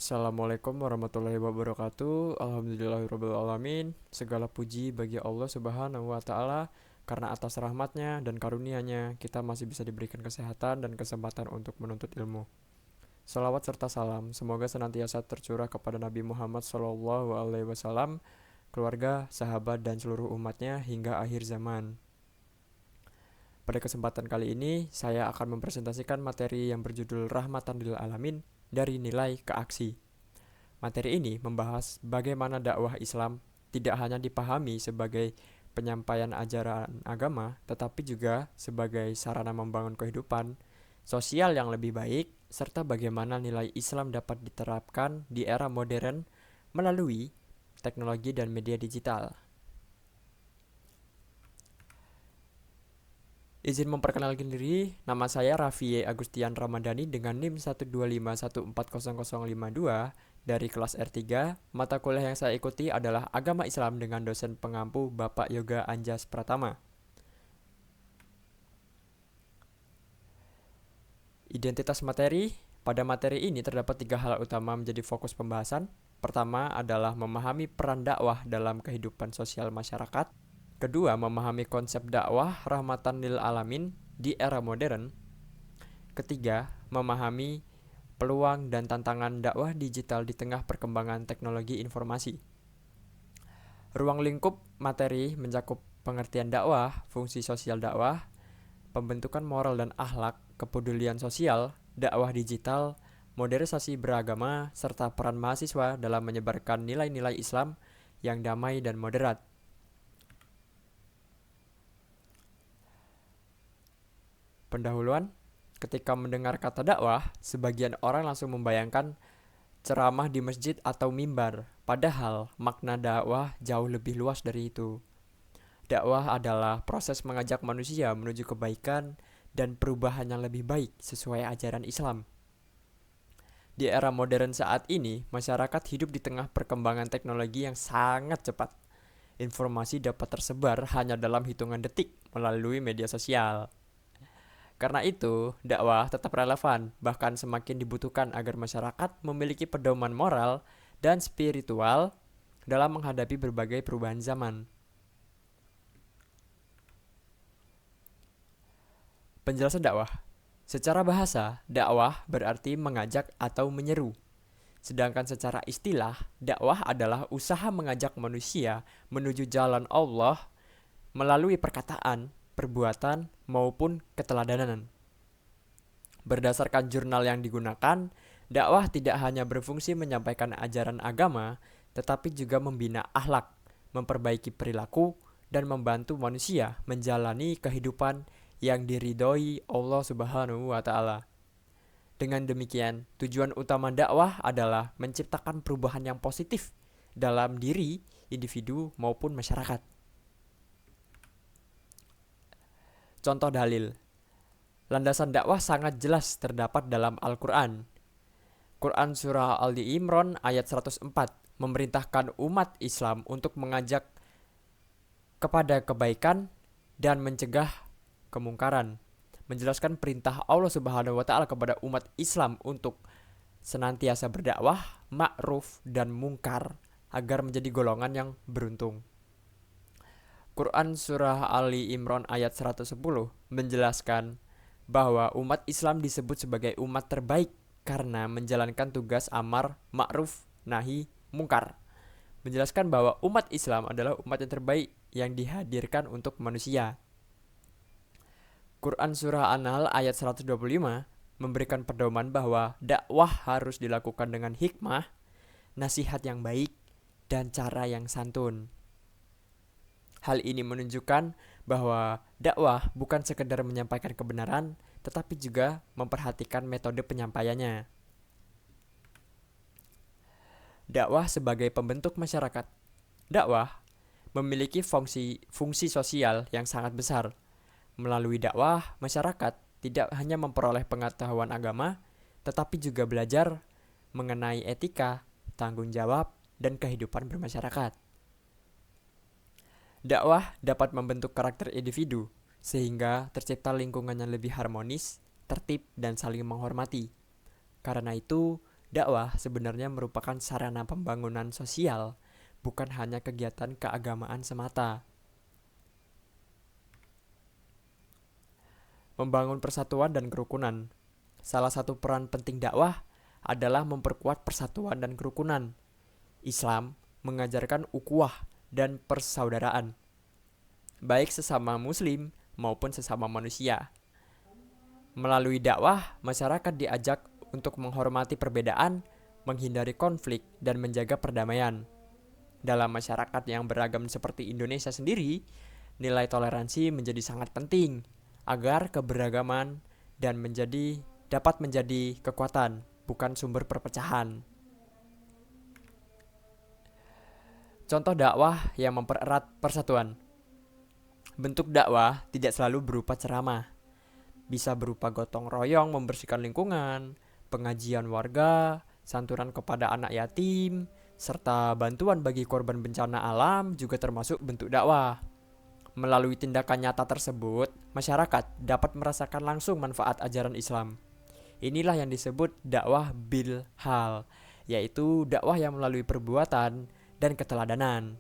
Assalamualaikum warahmatullahi wabarakatuh. Alhamdulillahirrabbilalamin. Segala puji bagi Allah subhanahu wa ta'ala, karena atas rahmatnya dan karunia-Nya kita masih bisa diberikan kesehatan dan kesempatan untuk menuntut ilmu. Salawat serta salam semoga senantiasa tercurah kepada Nabi Muhammad SAW, keluarga, sahabat, dan seluruh umatnya hingga akhir zaman. Pada kesempatan kali ini, saya akan mempresentasikan materi yang berjudul Rahmatan lil Alamin, dari nilai ke aksi. Materi ini membahas bagaimana dakwah Islam tidak hanya dipahami sebagai penyampaian ajaran agama, tetapi juga sebagai sarana membangun kehidupan sosial yang lebih baik, serta bagaimana nilai Islam dapat diterapkan di era modern melalui teknologi dan media digital. Izin memperkenalkan diri, nama saya Raffi Agustian Ramadhani dengan NIM 125140052 dari kelas R3. Mata kuliah yang saya ikuti adalah Agama Islam dengan dosen pengampu Bapak Yoga Anjas Pratama. Identitas materi. Pada materi ini terdapat 3 hal utama menjadi fokus pembahasan. Pertama adalah memahami peran dakwah dalam kehidupan sosial masyarakat. Kedua, memahami konsep dakwah rahmatan lil alamin di era modern. Ketiga, memahami peluang dan tantangan dakwah digital di tengah perkembangan teknologi informasi. Ruang lingkup materi mencakup pengertian dakwah, fungsi sosial dakwah, pembentukan moral dan akhlak, kepedulian sosial, dakwah digital, modernisasi beragama, serta peran mahasiswa dalam menyebarkan nilai-nilai Islam yang damai dan moderat. Pendahuluan. Ketika mendengar kata dakwah, sebagian orang langsung membayangkan ceramah di masjid atau mimbar. Padahal makna dakwah jauh lebih luas dari itu. Dakwah adalah proses mengajak manusia menuju kebaikan dan perubahan yang lebih baik sesuai ajaran Islam. Di era modern saat ini, masyarakat hidup di tengah perkembangan teknologi yang sangat cepat. Informasi dapat tersebar hanya dalam hitungan detik melalui media sosial. Karena itu, dakwah tetap relevan, bahkan semakin dibutuhkan agar masyarakat memiliki pedoman moral dan spiritual dalam menghadapi berbagai perubahan zaman. Penjelasan dakwah. Secara bahasa, dakwah berarti mengajak atau menyeru. Sedangkan secara istilah, dakwah adalah usaha mengajak manusia menuju jalan Allah melalui perkataan, perbuatan, maupun keteladanan. Berdasarkan jurnal yang digunakan, dakwah tidak hanya berfungsi menyampaikan ajaran agama, tetapi juga membina akhlak, memperbaiki perilaku, dan membantu manusia menjalani kehidupan yang diridhoi Allah Subhanahu wa Ta'ala. Dengan demikian, tujuan utama dakwah adalah menciptakan perubahan yang positif dalam diri individu maupun masyarakat. Contoh dalil. Landasan dakwah sangat jelas terdapat dalam Al-Quran. Quran Surah Ali Imran ayat 104 memerintahkan umat Islam untuk mengajak kepada kebaikan dan mencegah kemungkaran. Menjelaskan perintah Allah Subhanahu wa Ta'ala kepada umat Islam untuk senantiasa berdakwah, ma'ruf dan mungkar agar menjadi golongan yang beruntung. Quran Surah Ali Imran ayat 110 menjelaskan bahwa umat Islam disebut sebagai umat terbaik karena menjalankan tugas amar ma'ruf nahi mungkar. Menjelaskan bahwa umat Islam adalah umat yang terbaik yang dihadirkan untuk manusia. Quran Surah An-Nahl ayat 125 memberikan pedoman bahwa dakwah harus dilakukan dengan hikmah, nasihat yang baik, dan cara yang santun. Hal ini menunjukkan bahwa dakwah bukan sekedar menyampaikan kebenaran, tetapi juga memperhatikan metode penyampaiannya. Dakwah sebagai pembentuk masyarakat. Dakwah memiliki fungsi sosial yang sangat besar. Melalui dakwah, masyarakat tidak hanya memperoleh pengetahuan agama, tetapi juga belajar mengenai etika, tanggung jawab, dan kehidupan bermasyarakat. Dakwah dapat membentuk karakter individu, sehingga tercipta lingkungan yang lebih harmonis, tertib, dan saling menghormati. Karena itu, Dakwah sebenarnya merupakan sarana pembangunan sosial, bukan hanya kegiatan keagamaan semata. Membangun persatuan dan kerukunan. Salah satu peran penting dakwah adalah memperkuat persatuan dan kerukunan. Islam mengajarkan ukhuwah dan persaudaraan, baik sesama muslim maupun sesama manusia. Melalui dakwah, masyarakat diajak untuk menghormati perbedaan, menghindari konflik, dan menjaga perdamaian. Dalam masyarakat yang beragam seperti Indonesia sendiri, nilai toleransi menjadi sangat penting agar keberagaman dan dapat menjadi kekuatan, bukan sumber perpecahan. Contoh dakwah yang mempererat persatuan. Bentuk dakwah tidak selalu berupa ceramah. Bisa berupa gotong royong membersihkan lingkungan, pengajian warga, santunan kepada anak yatim, serta bantuan bagi korban bencana alam juga termasuk bentuk dakwah. Melalui tindakan nyata tersebut, masyarakat dapat merasakan langsung manfaat ajaran Islam. Inilah yang disebut dakwah bil hal, yaitu dakwah yang melalui perbuatan dan keteladanan.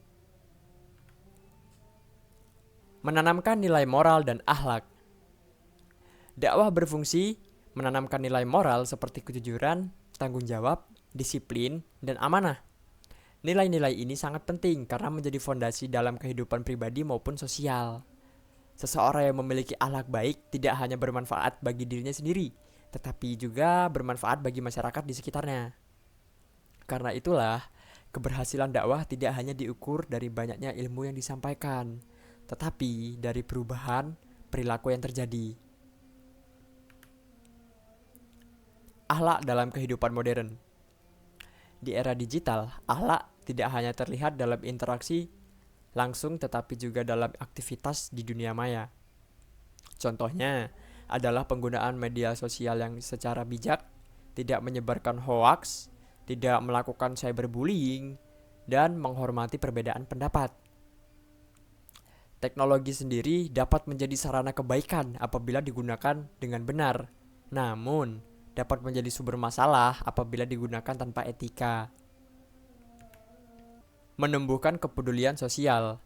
Menanamkan nilai moral dan akhlak. Dakwah berfungsi menanamkan nilai moral seperti kejujuran, tanggung jawab, disiplin, dan amanah. Nilai-nilai ini sangat penting karena menjadi fondasi dalam kehidupan pribadi maupun sosial. Seseorang yang memiliki akhlak baik tidak hanya bermanfaat bagi dirinya sendiri, tetapi juga bermanfaat bagi masyarakat di sekitarnya. Karena itulah, keberhasilan dakwah tidak hanya diukur dari banyaknya ilmu yang disampaikan, tetapi dari perubahan perilaku yang terjadi. Akhlak dalam kehidupan modern. Di era digital, akhlak tidak hanya terlihat dalam interaksi langsung tetapi juga dalam aktivitas di dunia maya. Contohnya adalah penggunaan media sosial yang secara bijak, tidak menyebarkan hoaks, tidak melakukan cyberbullying, dan menghormati perbedaan pendapat. Teknologi sendiri dapat menjadi sarana kebaikan apabila digunakan dengan benar. Namun, dapat menjadi sumber masalah apabila digunakan tanpa etika. Menumbuhkan kepedulian sosial.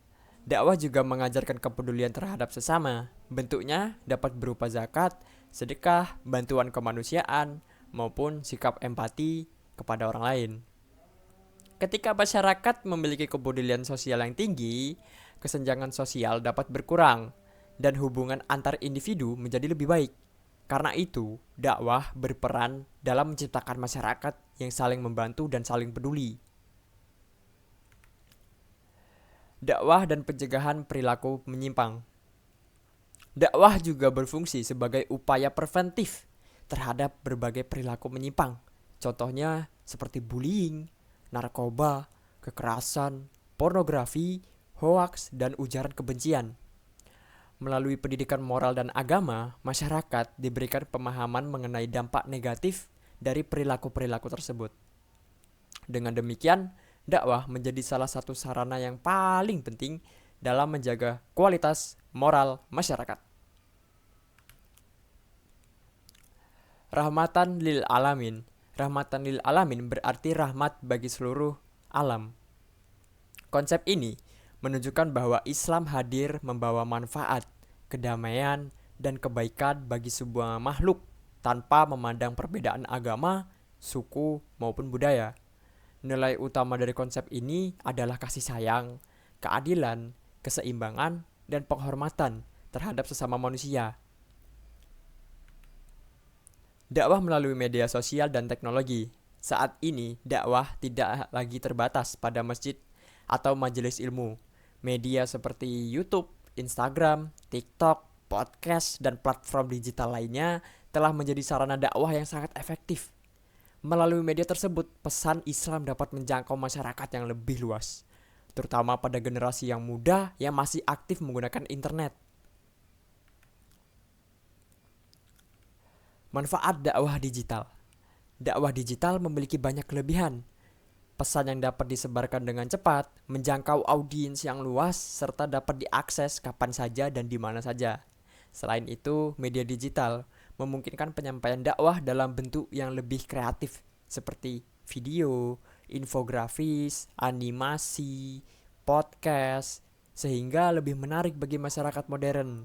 Dakwah juga mengajarkan kepedulian terhadap sesama. Bentuknya dapat berupa zakat, sedekah, bantuan kemanusiaan, maupun sikap empati kepada orang lain. Ketika masyarakat memiliki kepedulian sosial yang tinggi, kesenjangan sosial dapat berkurang dan hubungan antar individu menjadi lebih baik. Karena itu, dakwah berperan dalam menciptakan masyarakat yang saling membantu dan saling peduli. Dakwah dan pencegahan perilaku menyimpang. Dakwah juga berfungsi sebagai upaya preventif terhadap berbagai perilaku menyimpang. Contohnya seperti bullying, narkoba, kekerasan, pornografi, hoaks, dan ujaran kebencian. Melalui pendidikan moral dan agama, masyarakat diberikan pemahaman mengenai dampak negatif dari perilaku-perilaku tersebut. Dengan demikian, dakwah menjadi salah satu sarana yang paling penting dalam menjaga kualitas moral masyarakat. Rahmatan lil alamin. Rahmatan lil alamin berarti rahmat bagi seluruh alam. Konsep ini menunjukkan bahwa Islam hadir membawa manfaat, kedamaian, dan kebaikan bagi sebuah makhluk tanpa memandang perbedaan agama, suku, maupun budaya. Nilai utama dari konsep ini adalah kasih sayang, keadilan, keseimbangan, dan penghormatan terhadap sesama manusia. Dakwah melalui media sosial dan teknologi. Saat ini, dakwah tidak lagi terbatas pada masjid atau majelis ilmu. Media seperti YouTube, Instagram, TikTok, podcast, dan platform digital lainnya telah menjadi sarana dakwah yang sangat efektif. Melalui media tersebut, pesan Islam dapat menjangkau masyarakat yang lebih luas, terutama pada generasi yang muda yang masih aktif menggunakan internet. Manfaat dakwah digital. Dakwah digital memiliki banyak kelebihan. Pesan yang dapat disebarkan dengan cepat, menjangkau audiens yang luas, serta dapat diakses kapan saja dan di mana saja. Selain itu, media digital memungkinkan penyampaian dakwah dalam bentuk yang lebih kreatif seperti video, infografis, animasi, podcast, sehingga lebih menarik bagi masyarakat modern.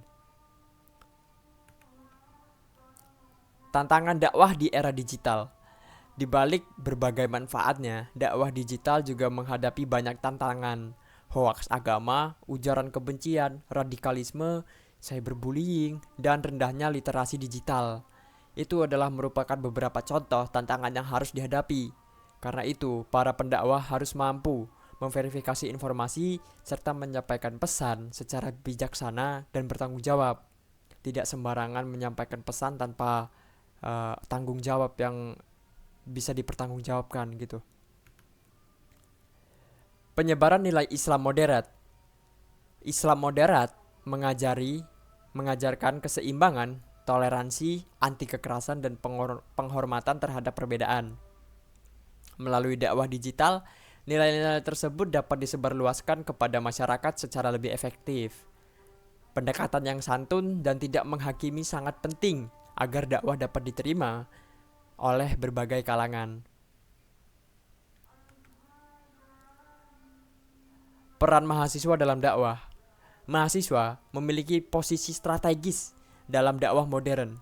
Tantangan dakwah di era digital. Di balik berbagai manfaatnya, dakwah digital juga menghadapi banyak tantangan. Hoaks agama, ujaran kebencian, radikalisme, cyberbullying, dan rendahnya literasi digital. Itu adalah merupakan beberapa contoh tantangan yang harus dihadapi. Karena itu, para pendakwah harus mampu memverifikasi informasi serta menyampaikan pesan secara bijaksana dan bertanggung jawab. Tidak sembarangan menyampaikan pesan tanpa tanggung jawab yang bisa dipertanggungjawabkan gitu. Penyebaran nilai Islam moderat. Islam moderat mengajarkan keseimbangan, toleransi, anti kekerasan dan penghormatan terhadap perbedaan. Melalui dakwah digital, nilai-nilai tersebut dapat disebarluaskan kepada masyarakat secara lebih efektif. Pendekatan yang santun dan tidak menghakimi sangat penting agar dakwah dapat diterima oleh berbagai kalangan. Peran mahasiswa dalam dakwah. Mahasiswa memiliki posisi strategis dalam dakwah modern.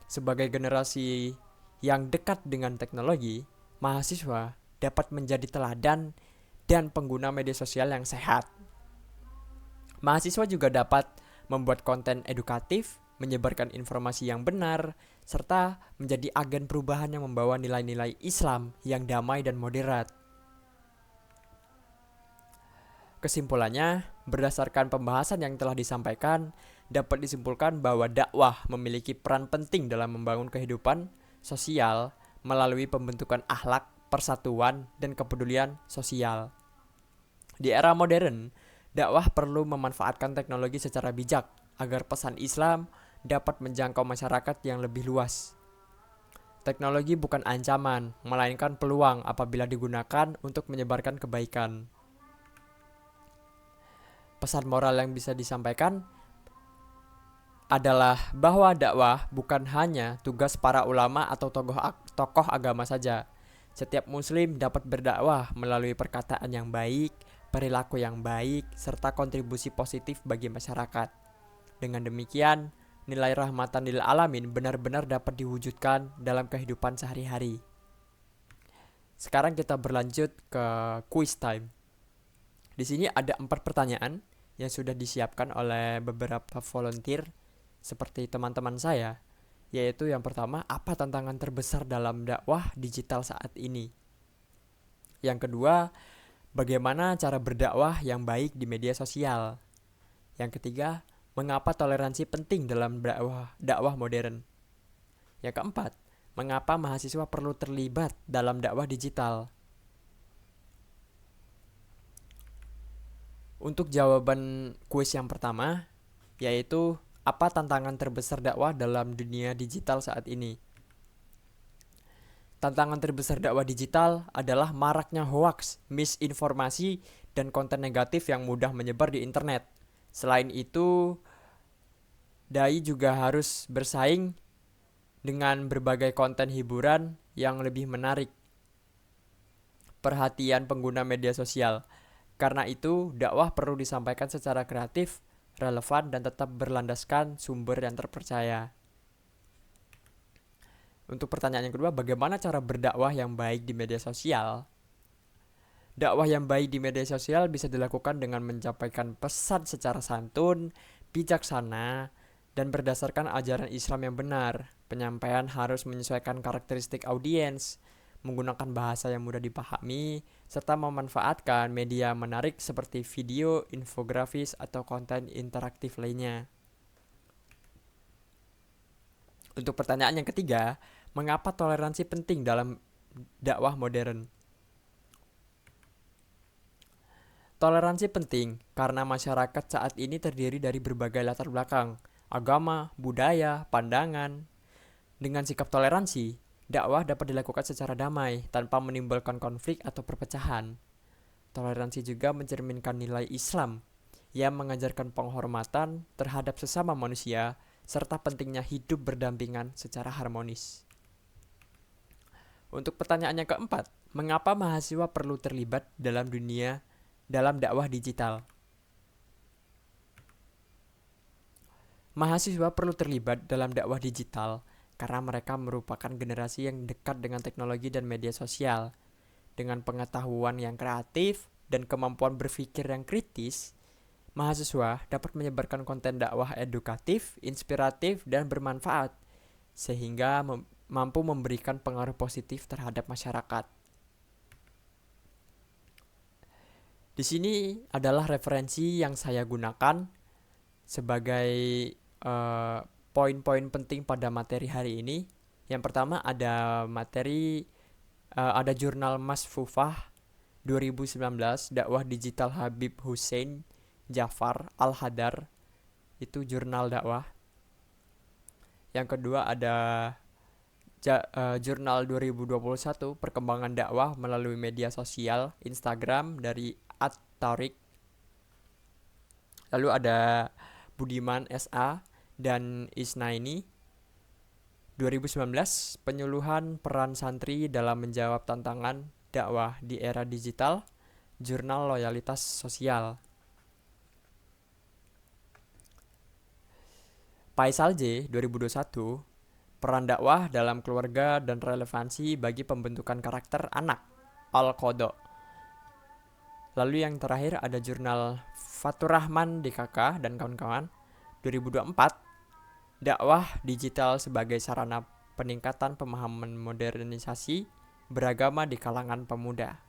Sebagai generasi yang dekat dengan teknologi, mahasiswa dapat menjadi teladan dan pengguna media sosial yang sehat. Mahasiswa juga dapat membuat konten edukatif, menyebarkan informasi yang benar, serta menjadi agen perubahan yang membawa nilai-nilai Islam yang damai dan moderat. Kesimpulannya, berdasarkan pembahasan yang telah disampaikan, dapat disimpulkan bahwa dakwah memiliki peran penting dalam membangun kehidupan sosial melalui pembentukan akhlak, persatuan, dan kepedulian sosial. Di era modern, dakwah perlu memanfaatkan teknologi secara bijak agar pesan Islam dapat menjangkau masyarakat yang lebih luas. Teknologi bukan ancaman, melainkan peluang apabila digunakan untuk menyebarkan kebaikan. Pesan moral yang bisa disampaikan adalah bahwa dakwah bukan hanya tugas para ulama atau tokoh agama saja. Setiap muslim dapat berdakwah melalui perkataan yang baik, perilaku yang baik, serta kontribusi positif bagi masyarakat. Dengan demikian, nilai rahmatan lil alamin benar-benar dapat diwujudkan dalam kehidupan sehari-hari. Sekarang kita berlanjut ke quiz time. Di sini ada 4 pertanyaan yang sudah disiapkan oleh beberapa volunteer seperti teman-teman saya, yaitu yang pertama, apa tantangan terbesar dalam dakwah digital saat ini? Yang kedua, bagaimana cara berdakwah yang baik di media sosial? Yang ketiga, mengapa toleransi penting dalam dakwah modern? Yang keempat, mengapa mahasiswa perlu terlibat dalam dakwah digital? Untuk jawaban kuis yang pertama, yaitu apa tantangan terbesar dakwah dalam dunia digital saat ini? Tantangan terbesar dakwah digital adalah maraknya hoaks, misinformasi, dan konten negatif yang mudah menyebar di internet. Selain itu, dai juga harus bersaing dengan berbagai konten hiburan yang lebih menarik perhatian pengguna media sosial. Karena itu, dakwah perlu disampaikan secara kreatif, relevan, dan tetap berlandaskan sumber yang terpercaya. Untuk pertanyaan yang kedua, bagaimana cara berdakwah yang baik di media sosial? Dakwah yang baik di media sosial bisa dilakukan dengan menyampaikan pesan secara santun, bijaksana, dan berdasarkan ajaran Islam yang benar. Penyampaian harus menyesuaikan karakteristik audiens, menggunakan bahasa yang mudah dipahami, serta memanfaatkan media menarik seperti video, infografis, atau konten interaktif lainnya. Untuk pertanyaan yang ketiga, mengapa toleransi penting dalam dakwah modern? Toleransi penting karena masyarakat saat ini terdiri dari berbagai latar belakang, agama, budaya, pandangan. Dengan sikap toleransi, dakwah dapat dilakukan secara damai tanpa menimbulkan konflik atau perpecahan. Toleransi juga mencerminkan nilai Islam yang mengajarkan penghormatan terhadap sesama manusia serta pentingnya hidup berdampingan secara harmonis. Untuk pertanyaannya keempat, mengapa mahasiswa perlu terlibat dalam dakwah digital? Mahasiswa perlu terlibat dalam dakwah digital karena mereka merupakan generasi yang dekat dengan teknologi dan media sosial. Dengan pengetahuan yang kreatif dan kemampuan berpikir yang kritis, mahasiswa dapat menyebarkan konten dakwah edukatif, inspiratif, dan bermanfaat, sehingga mampu memberikan pengaruh positif terhadap masyarakat. Di sini adalah referensi yang saya gunakan sebagai eh, poin-poin penting pada materi hari ini. Yang pertama ada jurnal Mas Fufah 2019 dakwah digital Habib Hussein Jafar Al-Hadar, itu jurnal dakwah. Yang kedua ada jurnal 2021 perkembangan dakwah melalui media sosial Instagram dari At-Tariq. Lalu ada Budiman SA dan Isnaini 2019 penyuluhan peran santri dalam menjawab tantangan dakwah di era digital, jurnal loyalitas sosial. Faisal J 2021 peran dakwah dalam keluarga dan relevansi bagi pembentukan karakter anak, Al-Qodo. Lalu yang terakhir ada jurnal Fatur Rahman DKK dan kawan-kawan 2024 dakwah digital sebagai sarana peningkatan pemahaman modernisasi beragama di kalangan pemuda.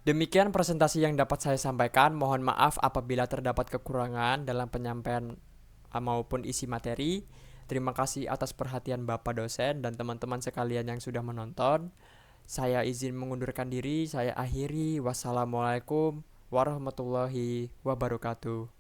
Demikian presentasi yang dapat saya sampaikan. Mohon maaf apabila terdapat kekurangan dalam penyampaian maupun isi materi. Terima kasih atas perhatian Bapak dosen dan teman-teman sekalian yang sudah menonton. Saya izin mengundurkan diri. Saya akhiri. Wassalamualaikum warahmatullahi wabarakatuh.